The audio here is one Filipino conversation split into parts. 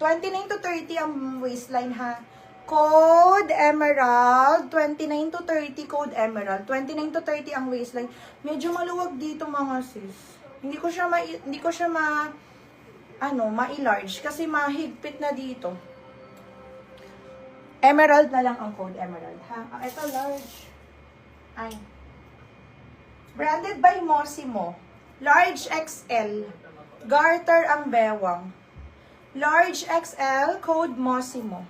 29 to 30 ang waistline ha. Code Emerald, 29 to 30 code Emerald. 29 to 30 ang waistline. Medyo maluwag dito mga sis. Hindi ko siya ma-large kasi mahigpit na dito. Emerald na lang ang code Emerald ha. Ito large. Ay. Branded by Mossimo. Large XL. Garter ang bewang. Large XL, code Mossimo.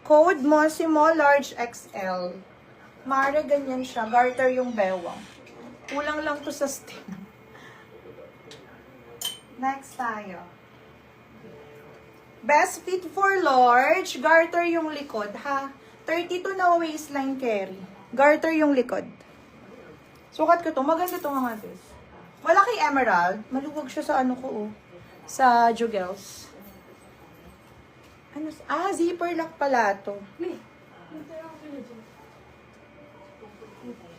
Code Mossimo, large XL. Mare, ganyan siya. Garter yung bewang. Kulang lang to sa stem. Next tayo. Best fit for large. Garter yung likod, ha? 32 na waistline carry. Garter yung likod. Sukat ko to. Maganda to mga sis. Wala kay Emerald. Maluwag siya sa ano ko, oh. Sa Jugels. Ano? Zipper lock pala to.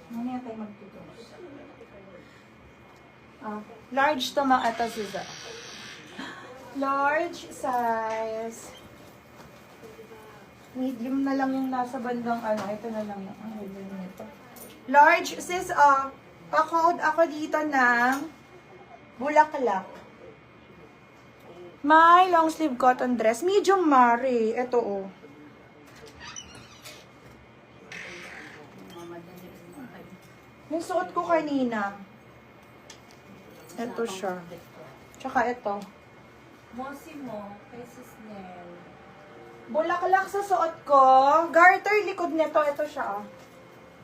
Mamaya tayo magtutos. Large to mga ito, Suza. Large size. Medium na lang yung nasa bandang ano. Ito na lang yung medium nito. Large, sis, pa-code ako dito ng bulaklak. May long sleeve cotton dress. Medium mare. Ito oh. Yung suot ko kanina. Ito siya. Tsaka ito. Mossimo, kay Sis Nel. Bulaklak sa suot ko. Garter likod nito. Ito siya oh.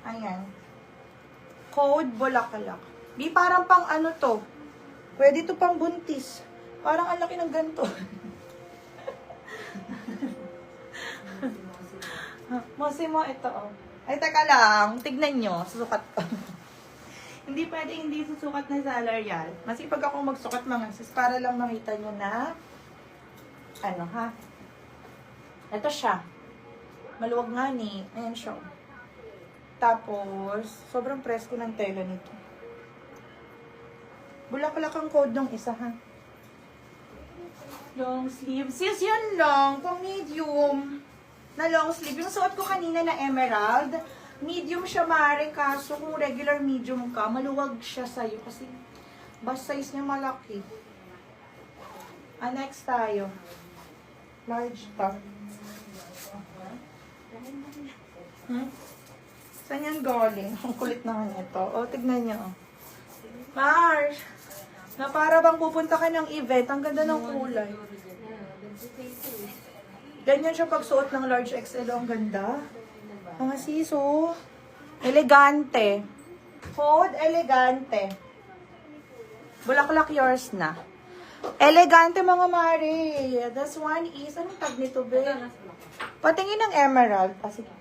Ayan. Code bulaklak. Di parang pang ano to. Pwede to pang buntis. Parang ang laki ng ganito. Mossimo, ito oh. Ay, teka lang. Tignan nyo. Susukat ko. Hindi pwede hindi susukat na sa L'Oreal. Masipag akong magsukat mga sis para lang makita nyo na ano ha. Ito siya. Maluwag nga ni. Ayan siya. Tapos, sobrang presko ng tela nito. Bulaklak ang code ng isa ha. Long sleeve. Sis, yun lang. Kung medium na long sleeve. Yung suot ko kanina na emerald, medium siya mare, kaso kung regular medium ka, maluwag siya sa'yo kasi bust size niya malaki. Next tayo. Large top. Saan yan galing? Ang kulit naman ito. O, tignan niyo. Mars! Na para bang pupunta ka ng event, ang ganda ng kulay. Ganyan siya pagsuot ng large XL, ang ganda. Mga siso. Elegante. Code elegante. Bulaklak yours na. Elegante mga mare. This one is, anong tag nito, be? Patingin ng emerald. Sige.